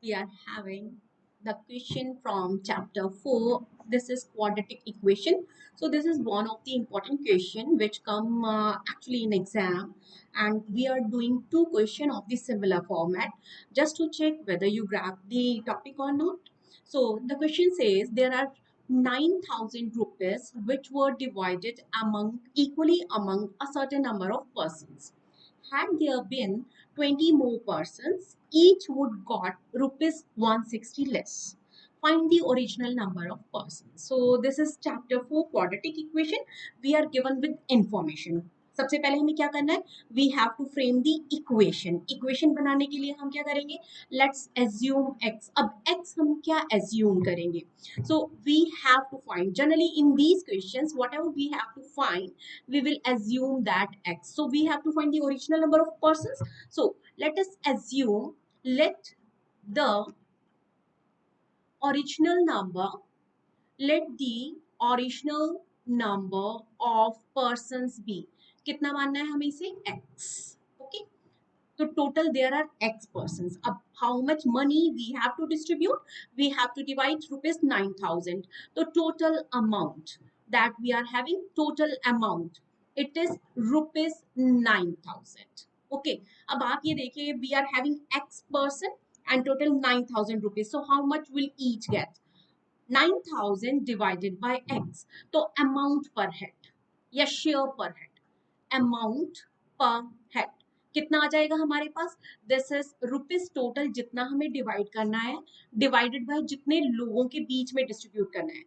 we are having the question from chapter 4. This is quadratic equation. So this is one of the important question which come actually in exam, and we are doing two question of the similar format just to check whether you grab the topic or not. So the question says there are 9,000 rupees which were divided among equally among a certain number of persons. Had there been 20 more persons, each would got rupees 160 less. Find the original number of persons. So this is chapter 4 quadratic equation. We are given with information. सबसे पहले हमें क्या करना है? We have to frame the equation. Equation बनाने के लिए हम क्या करेंगे? Let's assume x. अब x हम क्या assume करेंगे? So we have to find. Generally in these questions, whatever we have to find, we will assume that x. So we have to find the original number of persons. So let us assume, let the original number, let the original number of persons be. कितना मानना है हमें इसे? x. Okay. So total there are x persons. Ab how much money we have to distribute? We have to divide rupees 9,000. The total amount that we are having, total amount, it is rupees 9,000. Okay. अब आप ये देखिए, we are having x person and total 9,000 rupees. So how much will each get? 9,000 divided by x. तो amount per head या share per head, amount per head कितना आ जाएगा हमारे पास? This is rupees total जितना हमें डिवाइड करना है, divided by जितने लोगों के बीच में डिस्ट्रीब्यूट करना है.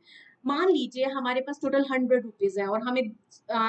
मान लीजिए हमारे पास टोटल 100 रुपीज है और हमें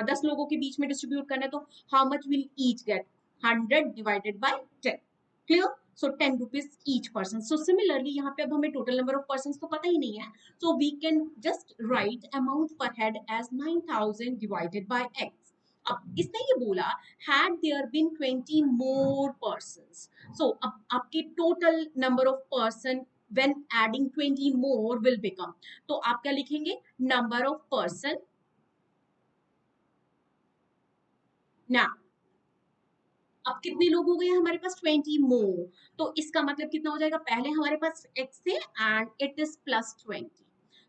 10 लोगों के बीच में डिस्ट्रीब्यूट करना है, तो how much will each get? 100 divided by 10. Clear? So 10 rupees each person. So similarly यहाँ पे अब हमें टोटल नंबर ऑफ पर्सन तो पता ही नहीं है, so we can just write amount per head as 9,000 divided by X. अब इसने ये बोला had there been 20 more persons. So अब आपके total number of person when adding 20 more will become, तो आप क्या लिखेंगे? number of person. now अब कितने लोग हो गए हमारे पास? 20 more. तो इसका मतलब कितना हो जाएगा? पहले हमारे पास x थे and it is plus 20.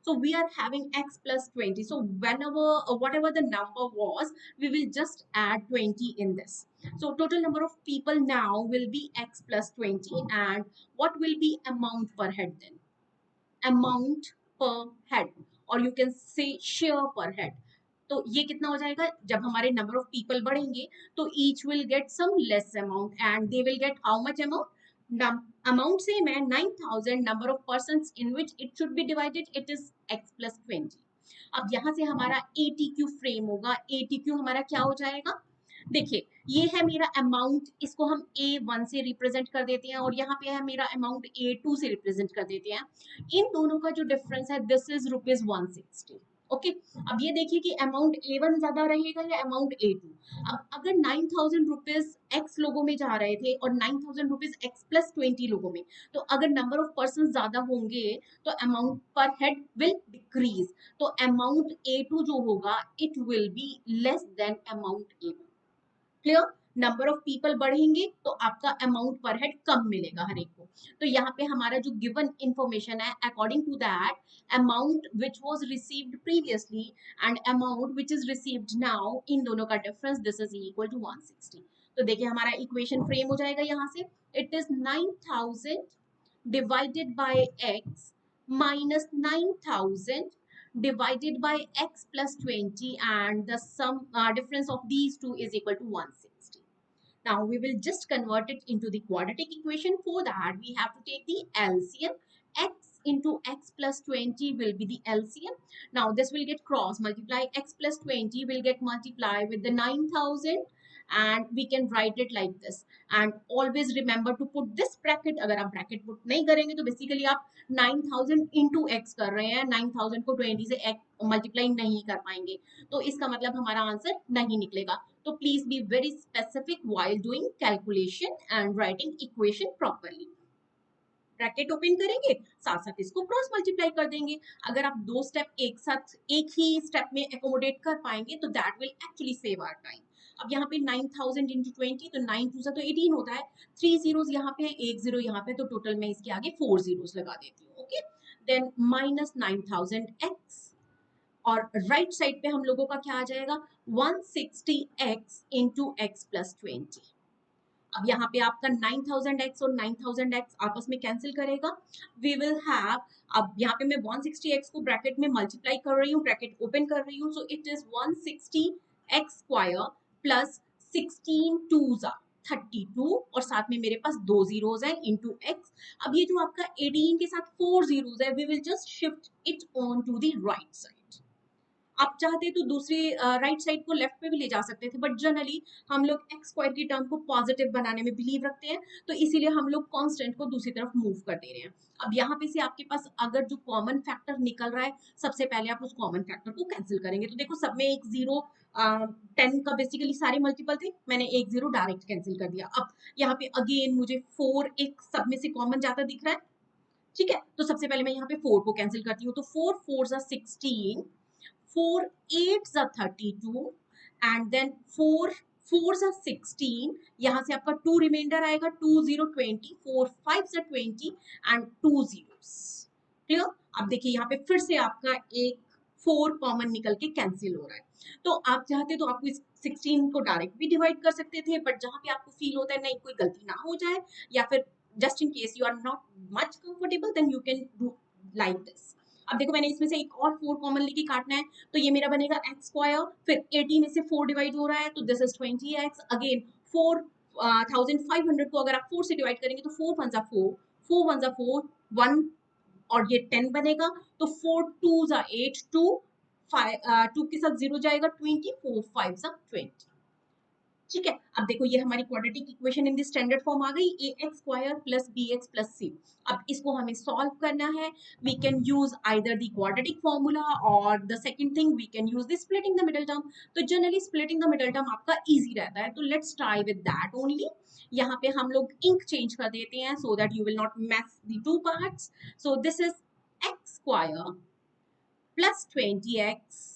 So we are having x plus 20. So whenever whatever the number was, we will just add 20 in this. So total number of people now will be x plus 20. And what will be amount per head then? Amount per head, or you can say share per head. तो ये कितना हो जाएगा? जब हमारे number of people बढ़ेंगे तो each will get some less amount and they will get how much amount? Amount same है 9,000. Number of persons in which it should be divided, it is x plus 20. अब यहाँ से हमारा ATQ frame होगा. ATQ हमारा क्या हो जाएगा? देखिए ये है मेरा अमाउंट, इसको हम A1 से रिप्रेजेंट कर देते हैं और यहाँ पे है मेरा अमाउंट A2 से रिप्रेजेंट कर देते हैं. इन दोनों का जो डिफरेंस है दिस इज रुपीज 160. ओके. अब ये देखिए कि अमाउंट A1 ज्यादा रहेगा या अमाउंट A2. अब अगर 9,000 रुपीज x लोगों में जा रहे थे और 9,000 रुपीज x प्लस 20 लोगों में, तो अगर नंबर ऑफ पर्सन ज्यादा होंगे तो amount per head will decrease. तो अमाउंट A2 जो होगा it will be less than amount A1. Clear? Number of people बढ़ेंगे तो आपका अमाउंट पर हेड कम मिलेगा हर एक को. तो यहाँ पे हमारा जो गिवन इंफॉर्मेशन है, according to that amount which was received previously and amount which is received now, इन दोनों का difference this is equal to 160. तो देखिए हमारा इक्वेशन फ्रेम हो जाएगा यहाँ से. It is 9,000 divided by x minus 9,000 divided by x plus 20, and the sum difference of these two is equal to 160. Now we will just convert it into the quadratic equation. For that we have to take the LCM. X into x plus 20 will be the LCM. Now this will get cross multiply. X plus 20 will get multiplied with the 9,000 and we can write it like this. And always remember to put this bracket. अगर आप bracket put नहीं करेंगे तो basically आप 9,000 into x कर रहे हैं. 9,000 को 20 से x multiply नहीं कर पाएंगे, तो इसका मतलब हमारा आंसर नहीं निकलेगा. तो please be very specific while doing calculation and writing equation properly. Bracket open करेंगे, साथ साथ इसको क्रॉस मल्टीप्लाई कर देंगे. अगर आप दो स्टेप एक साथ एक ही स्टेप में एकोमोडेट कर पाएंगे तो that will actually save our time. अब यहाँ पे 9000 इंटू 20, तो 9 2 तो 18 होता है, 3 जीरोस यहाँ पे है, 1 जीरो यहाँ पे, तो टोटल मैं इसके आगे 4 जीरोस लगा देती हूँ। ओके, देन माइनस 9000x, और राइट साइड पे हम लोगों का क्या आ जाएगा, 160x इंटू एक्स प्लस 20। अब यहाँ पे आपका 9000x और 9000x आपस में कैंसिल करेगा, वी विल हैव, अब यहाँ पे मैं 160x को ब्रैकेट में मल्टीप्लाई कर रही हूँ, ब्रैकेट ओपन कर रही हूँ, so it is 160x square plus 16 2 32, और साथ में मेरे पास दो जीरोस हैं इंटू एक्स। अब ये जो आपका 18 के साथ 4 जीरोस है, we will just shift it on to the right side. आप चाहते तो दूसरी राइट साइड को लेफ्ट पे भी ले जा सकते थे, बट जनरली हम लोग एक्स स्क्वायर की टर्म को पॉजिटिव बनाने में बिलीव रखते हैं, तो इसीलिए हम लोग कांस्टेंट को दूसरी तरफ मूव कर दे रहे हैं। अब यहाँ पे से आपके पास अगर जो कॉमन फैक्टर निकल रहा है, सबसे पहले आप उस कॉमन फैक्टर को कैंसिल करेंगे, तो देखो सब में एक जीरो, 10 का बेसिकली सारे मल्टीपल थे, मैंने एक जीरो डायरेक्ट कैंसिल कर दिया। अब यहाँ पे अगेन मुझे 4 एक सब में से कॉमन जाता दिख रहा है, ठीक है, तो सबसे पहले मैं यहाँ पे 4 को कैंसिल करती हूँ, तो 4 4 16, 4 8 32, एंड देन 4 4 16, यहाँ से आपका 2 रिमाइंडर आएगा, 2 0 20, 4 5 20 एंड 2 जीरोस। क्लियर? अब देखिए यहाँ पे फिर से आपका एक 4 कॉमन निकल के कैंसिल हो रहा है, तो आप चाहते तो आपको इस 16 को डायरेक्ट भी डिवाइड कर सकते थे, बट जहां पे आपको फील होता है नहीं कोई गलती ना हो जाए, या फिर just in case you are not much comfortable, then you can do like this. अब देखो मैंने इसमें से एक और 4 कॉमन लेके काटना है, तो ये मेरा बनेगा एक्स स्क्वायर, फिर 80 में से 4 डिवाइड हो रहा है, तो दिस इज 20x, अगेन 4 1500 को अगर आप 4 से डिवाइड करेंगे तो 4 1 4, 4 1 4 1, और ये 10 बनेगा, तो 4 2 8 2, 2 के साथ 0 जाएगा, 20 4 5 20। ठीक है, अब देखो ये हमारी quadratic equation in the standard form आ गई, a x square plus b x plus c. अब इसको हमें सॉल्व करना है, we can use either the quadratic formula, और the second thing we can use the splitting the middle term. तो generally splitting the middle term आपका easy रहता है, तो let's try with that only. यहाँ पे हम लोग इंक चेंज कर देते हैं सो that you will not mess the two parts. So this is x square plus 20x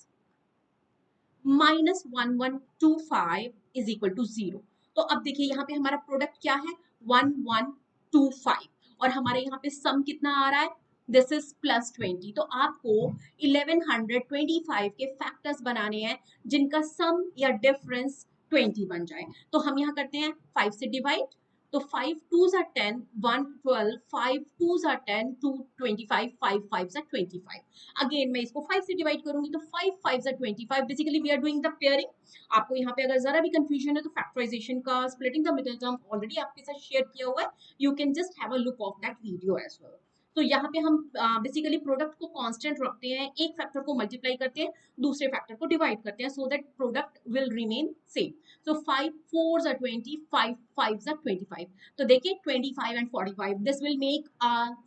minus 1125 is equal to 0। तो अब देखिए यहाँ पे हमारा प्रोडक्ट क्या है, 1125, और हमारे यहाँ पे सम कितना आ रहा है, दिस इज प्लस 20। तो आपको 1125 के फैक्टर्स बनाने हैं जिनका सम या डिफरेंस 20 बन जाए। तो हम यहाँ करते हैं 5 से डिवाइड, तो 5 2s are 10, 1 12, 5 2s are 10, 2 25, 5 5s are 25। Again मैं इसको 5 से डिवाइड करूंगी, तो 5 5s are 25। Basically we are doing the pairing. आपको यहाँ पे अगर जरा भी कंफ्यूजन है तो फैक्टराइजेशन का, splitting the middle term already आपके साथ शेयर किया हुआ है, you can just have a look of that video as well. तो यहाँ पे हम बेसिकली प्रोडक्ट को कांस्टेंट रखते हैं, एक फैक्टर को मल्टीप्लाई करते हैं, दूसरे फैक्टर को डिवाइड करते हैं, so that product will remain same. So 5 4s are 20, 5 5s are 25. तो देखिए 25 and 45, this will make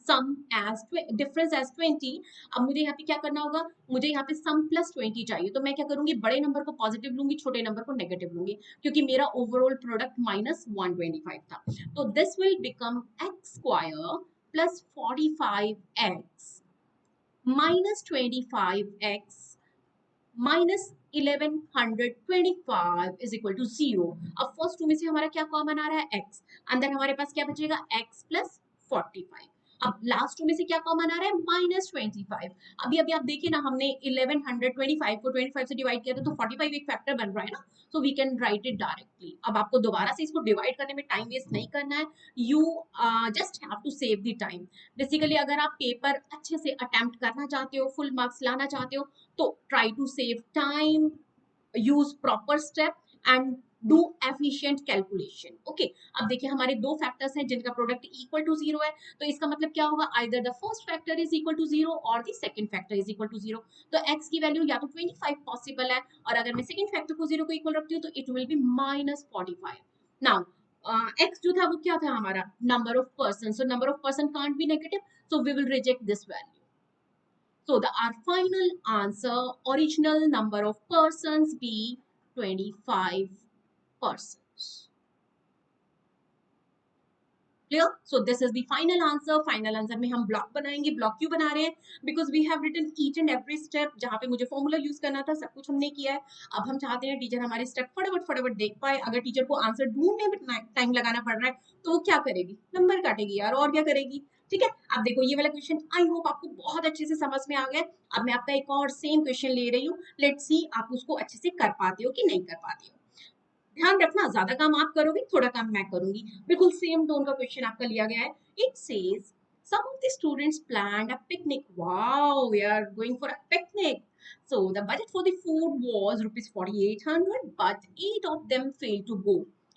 sum as difference as 20। अब मुझे यहाँ पे क्या करना होगा, मुझे यहाँ पे sum plus 20 चाहिए, तो मैं क्या करूंगी, बड़े नंबर को पॉजिटिव लूंगी, छोटे नंबर को नेगेटिव लूंगी, क्योंकि मेरा ओवरऑल प्रोडक्ट माइनस 125 था। तो this will become x square plus 45x minus 25x minus 1125 is equal to 0। अब फर्स्ट टू में से हमारा क्या कॉमन आ रहा है, x, अंदर हमारे पास क्या बचेगा, x प्लस 45। अब लास्ट टू में से क्या कॉमन आ रहा है, माइनस 25। अभी अभी आप देखिए ना, हमने 1125 को 25 से डिवाइड किया था, तो 45 एक फैक्टर बन रहा है ना, so we can write it directly. अब आपको दोबारा से इसको डिवाइड करने में टाइम वेस्ट नहीं करना है, you just have to save the time. Basically अगर आप पेपर अच्छे से अटेम्प्ट करना चाहते हो, फुल मार्क्स लाना चाहते हो, तो try to save time, use proper step and do efficient calculation। okay, अब देखिए हमारे दो फैक्टर्स हैं जिनका प्रोडक्ट इक्वल टू 0 है, तो इसका मतलब क्या होगा, either the first factor is equal to 0 और the second factor is equal to 0। तो x की वैल्यू या तो 25 पॉसिबल है, और अगर मैं सेकंड फैक्टर को 0 को इक्वल रखती हूँ तो it will be minus 45। Now x जो था वो क्या था हमारा, number of person, so number of person can't be negative, so we will reject this value. So our final answer, original number of persons be 25 persons. Clear? So this is the final answer. Final answer में हम block बनाएंगे. Block क्यों बना रहे हैं? Because we have written each and every step. जहां पे मुझे फॉर्मूला यूज करना था सब कुछ हमने किया है. अब हम चाहते हैं टीचर हमारे स्टेप फटाफट फटाफट देख पाए. अगर टीचर को आंसर ढूंढने में टाइम लगाना पड़ रहा है तो वो क्या करेगी? नंबर काटेगी यार, और क्या करेगी? ठीक है. अब देखो ये वाला क्वेश्चन आई होप आपको बहुत अच्छे से समझ में आ गया. अब मैं आपका एक और सेम क्वेश्चन ले रही हूँ. लेट्स सी आप उसको अच्छे से कर पाते हो कि नहीं कर पाते हो. ध्यान रखना, ज्यादा काम आप करोगे, थोड़ा काम मैं करूंगी. बिल्कुल सेम टोन का क्वेश्चन आपका लिया गया है. It says some of the students planned a picnic. Wow, we are going for a picnic. So the budget for the food was rupees 4800, but 8 of them failed to go.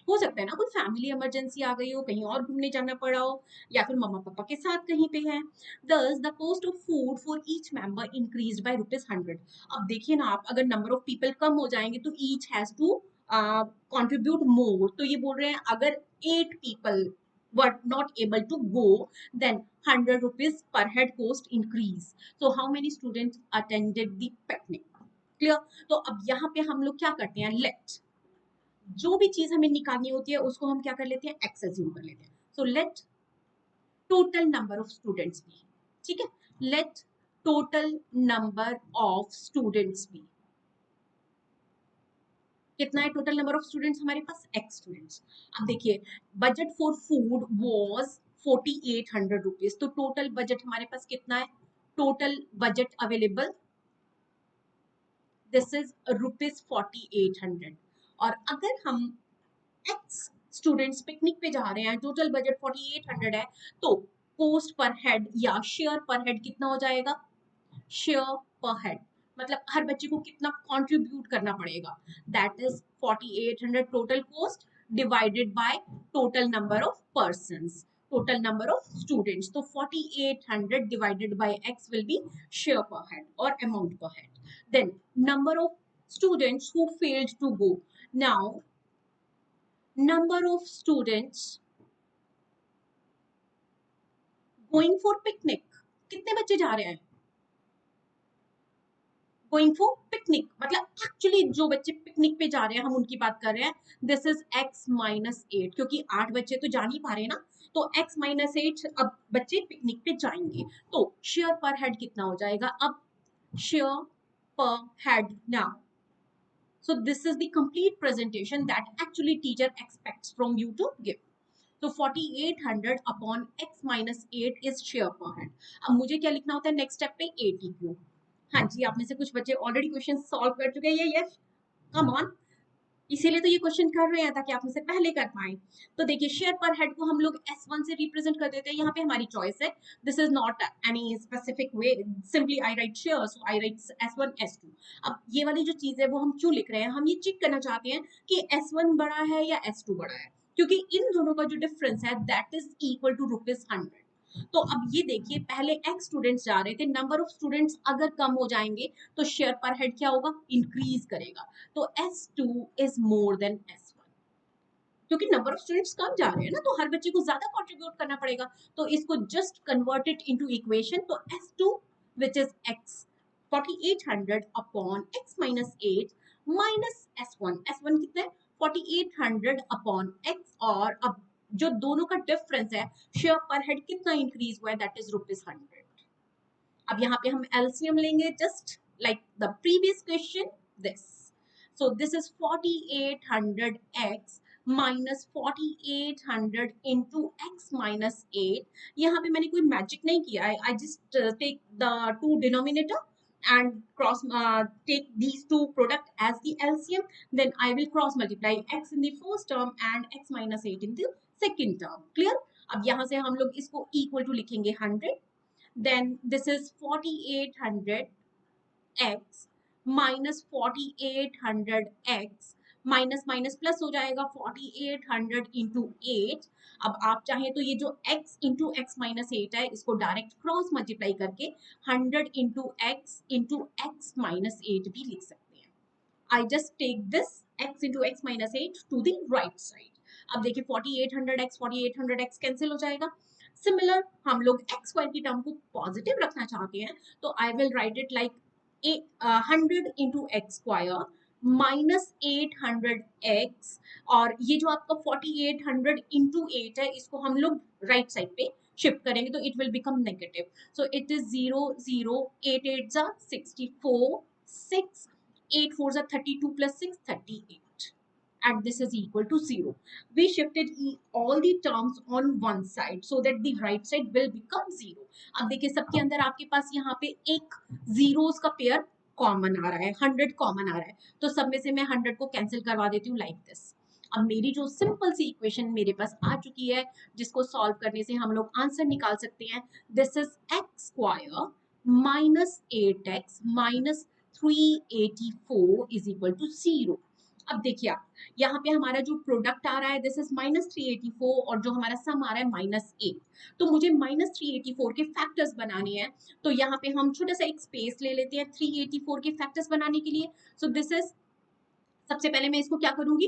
हो सकता है ना कोई family emergency आ गई हो, कहीं और घूमने जाना पड़ा हो, या फिर मम्मा पापा के साथ कहीं पे है. Thus the cost of food for each member increased by rupees 100. अब देखिए ना आप, अगर नंबर ऑफ पीपल कम हो जाएंगे तो each has to contribute more. तो ये बोल रहे हैं अगर 8 people were not able to go, then 100 rupees per head cost increase. So how many students attended the picnic? Clear? तो अब यहाँ पे हम लोग क्या करते हैं, लेट जो भी चीज हमें निकालनी होती है उसको हम क्या कर लेते हैं, एक्स अज्यूम कर लेते हैं. So let total number of students be. ठीक है, let total number of students be. कितना है टोटल नंबर ऑफ स्टूडेंट्स हमारे पास? X students. अब देखिए budget for food was 4800 rupees. तो टोटल बजट हमारे पास कितना है? Total budget available, this is rupees 4800. और अगर हम एक्स स्टूडेंट्स पिकनिक पे जा रहे हैं, टोटल बजट 4800 है, तो कोस्ट पर हेड या शेयर पर हेड कितना हो जाएगा? शेयर पर हेड मतलब हर बच्चे को कितना कंट्रीब्यूट करना पड़ेगा? That is 4800 total cost divided by total number of persons, total number of students. तो 4800 divided by x will be share per head और amount per head. Then number of students who failed to go. Now number of students going for picnic. कितने बच्चे जा रहे हैं going for picnic? मतलब actually जो बच्चे पिकनिक पे जा रहे हैं हम उनकी बात कर रहे हैं. दिस इज x माइनस 8, क्योंकि 8 बच्चे तो जा नहीं पा रहे ना. तो x माइनस 8 अब बच्चे पिकनिक पे जाएंगे. तो शेयर पर हेड कितना हो जाएगा? अब share per head now. So this is the complete presentation that actually teacher expects from you to give. So 4800 upon x minus 8 is share per head. अब मुझे क्या लिखना होता है नेक्स्ट स्टेप पे? ATQ. हाँ जी, आप में से कुछ बच्चे ऑलरेडी क्वेश्चन सॉल्व कर चुके हैं. ये यस, कम ऑन. इसीलिए तो ये क्वेश्चन कर रहे हैं ताकि आप मुझसे पहले कर पाए. तो देखिए शेयर पर हेड को हम लोग S1 से रिप्रेजेंट कर देते हैं. यहाँ पे हमारी चॉइस है. This is not any specific way, simply I right share, so I right S1 S2. अब ये वाली जो चीज है वो हम क्यों लिख रहे हैं? हम ये चेक करना चाहते हैं कि S1 बड़ा है या S2 बड़ा है, क्योंकि इन दोनों का जो डिफरेंस है that is equal to rupees 100. तो अब ये देखिए पहले एक्स स्टूडेंट्स जा रहे थे, नंबर ऑफ स्टूडेंट्स अगर कम हो जाएंगे तो शेयर पर हेड क्या होगा? इंक्रीज करेगा. तो S2 is more than S1, क्योंकि नंबर ऑफ स्टूडेंट्स कम जा रहे हैं ना, तो हर बच्चे को ज्यादा कंट्रीब्यूट करना पड़ेगा. तो इसको just convert it into equation. तो S2 which is x 4800 upon x minus 8 minus S1. S1 कितना है? 4800 अपॉन x. और अब जो दोनों का डिफरेंस है शेयर पर हेड कितना इंक्रीज हुआ है? That is rupees 100. अब यहाँ पे हम एलसीएम लेंगे just like the previous question. This, so this is 4800x minus 4800 into x minus 8. यहाँ पे मैंने कोई मैजिक नहीं किया है. I just take the two denominator and cross take these two product as the LCM. Then I will cross multiply x in the first term and x minus 8 in the second term. Clear? अब यहाँ से हम लोग इसको equal to लिखेंगे 100. Then this is 4800x minus 4800x minus minus plus हो जाएगा 4800 into 8. अब आप चाहें तो ये जो x इंटू एक्स माइनस 8 है इसको डायरेक्ट क्रॉस मल्टीप्लाई करके 100 इंटू एक्स माइनस 8 भी लिख सकते हैं. I just take this x into x minus 8 to the right side. अब देखिए 4800x कैंसिल हो जाएगा. सिमिलर हम लोग एक्स स्क्वायर की टर्म को पॉजिटिव रखना चाहते हैं, तो I will write it like 100 into x square -800x, और ये जो आपका 4800 इंटू 8 है, इसको हम लोग राइट साइड पे शिफ्ट करेंगे तो it will become negative. So it is 0 0, 8 8 जा 64, 6 8 4 जा 32 plus 6 38, and this is equal to 0. We shifted all the terms on one side so that the right side will become 0. अब देखिए सबके अंदर आपके पास यहाँ पे एक जीरोस का पेयर कॉमन आ रहा है, 100 कॉमन आ रहा है, तो सब में से मैं 100 को कैंसिल करवा देती हूँ लाइक दिस. अब मेरी जो सिंपल सी इक्वेशन मेरे पास आ चुकी है, जिसको सॉल्व करने से हम लोग आंसर निकाल सकते हैं. This is x square minus 8x minus 384 is equal to 0. अब देखिए आप, यहाँ पे हमारा जो प्रोडक्ट आ रहा है दिस इज -384 और जो हमारा सम आ रहा है -8. तो मुझे -384 के फैक्टर्स बनाने हैं, तो यहाँ पे हम छोटा सा एक स्पेस ले लेते हैं 384 के फैक्टर्स बनाने के लिए. सो दिस इज, सबसे पहले मैं इसको क्या करूंगी,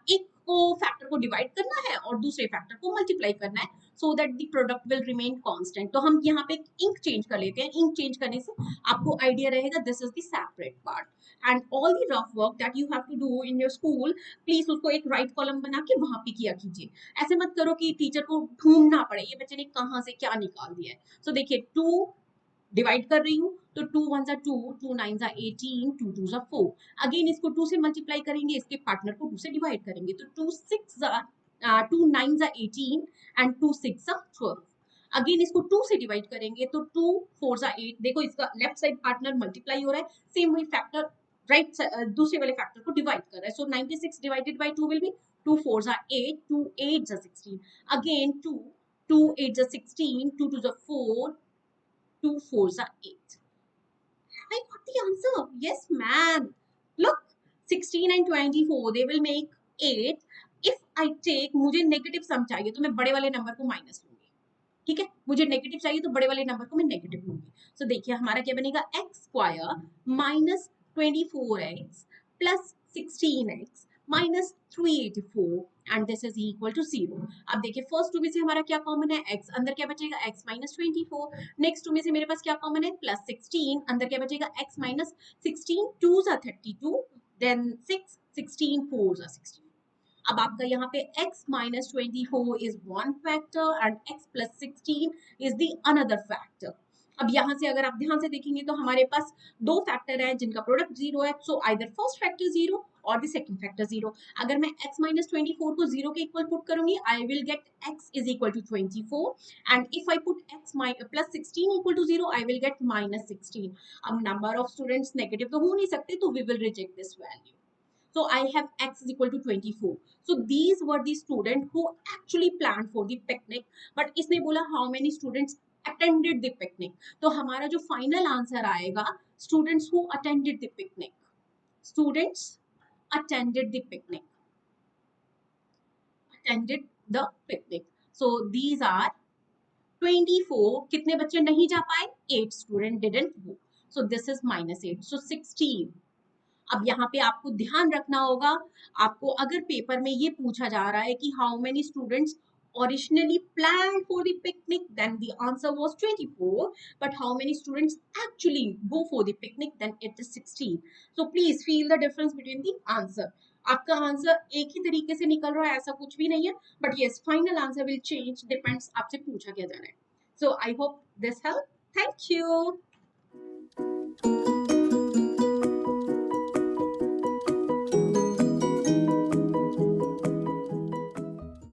एक को फैक्टर को डिवाइड करना है और दूसरे फैक्टर को मल्टीप्लाई करना है, so that the product will remain constant. तो हम यहाँ पे इंक चेंज कर लेते हैं. इंक चेंज करने से आपको आइडिया रहेगा this is the separate part, and all the rough work that you have to do in your school, please उसको एक राइट कॉलम बना के वहां पे किया कीजिए. ऐसे मत करो कि टीचर को ढूंढना पड़े ये बच्चे ने कहाँ से क्या निकाल दिया है. सो देखिए 2 डिवाइड कर रही हूँ तो 2 1 2, 2 9 18, 2 2 4. अगेन इसको 2 से मल्टीप्लाई करेंगे, इसके पार्टनर को 2 से डिवाइड करेंगे तो 2 9 18 एंड 2 6 12. अगेन इसको 2 से डिवाइड करेंगे तो 2 4 8. देखो इसका लेफ्ट साइड पार्टनर मल्टीप्लाई हो रहा है, सेम वही फैक्टर राइट दूसरे वाले फैक्टर को डिवाइड कर रहा है. सो 96 divided by 2 will be 2 4 8, 2 8 16. Again 2 2 8 16, 2 2 4, 2 4 8. I got the answer. Yes, man. Look, 16 and 24, they will make 8. If I take, मुझे नेगेटिव सम चाहिए तो मैं बड़े वाले नंबर को माइनस लूंगी. ठीक है, मुझे नेगेटिव चाहिए तो बड़े वाले नंबर को मैं नेगेटिव लूंगी. सो देखिए हमारा क्या बनेगा, x square minus 24x plus 16x minus 384 and this is equal to 0. अब देखिए फर्स्ट टू में से हमारा क्या कॉमन है, x, अंदर क्या बचेगा x माइनस 24. नेक्स्ट टू में से मेरे पास क्या कॉमन है, प्लस 16, अंदर क्या बचेगा x माइनस 16, 2 32, देन 6 16, 4 16. अब आपका यहाँ पे x minus 24 is one factor and x plus 16 is the another factor. अब यहाँ से अगर आप ध्यान से देखेंगे तो हमारे पास दो फैक्टर है जिनका प्रोडक्ट 0 है, सो आइदर फर्स्ट फैक्टर 0 और द सेकंड फैक्टर 0. अगर मैं x माइनस 24 को 0 के इक्वल पुट करूंगी, I will get x is equal to 24, and if I put x plus 16 equal to 0, I will get minus 16. अब number of students negative तो हो नहीं सकते, तो we will reject this value. So I have x is equal to 24. So these were the students who actually planned for the picnic. But इसने बोला how many students attended the picnic. तो हमारा जो final answer आएगा, students who attended the picnic. Students attended the picnic. Attended the picnic. So these are 24. कितने बच्चे नहीं जा पाए? 8 students didn't go. So this is minus 8. So 16. अब यहाँ पे आपको ध्यान रखना होगा, आपको अगर पेपर में ये पूछा जा रहा है कि how many students originally planned for the picnic, then the answer was 24, but how many students actually go for the picnic, then it is 16. So please feel the difference between the answer. आपका answer एक ही तरीके से निकल रहा है ऐसा कुछ भी नहीं है, but yes, final answer will change, depends आपसे पूछा क्या जा रहा है. So I hope this helped. Thank you.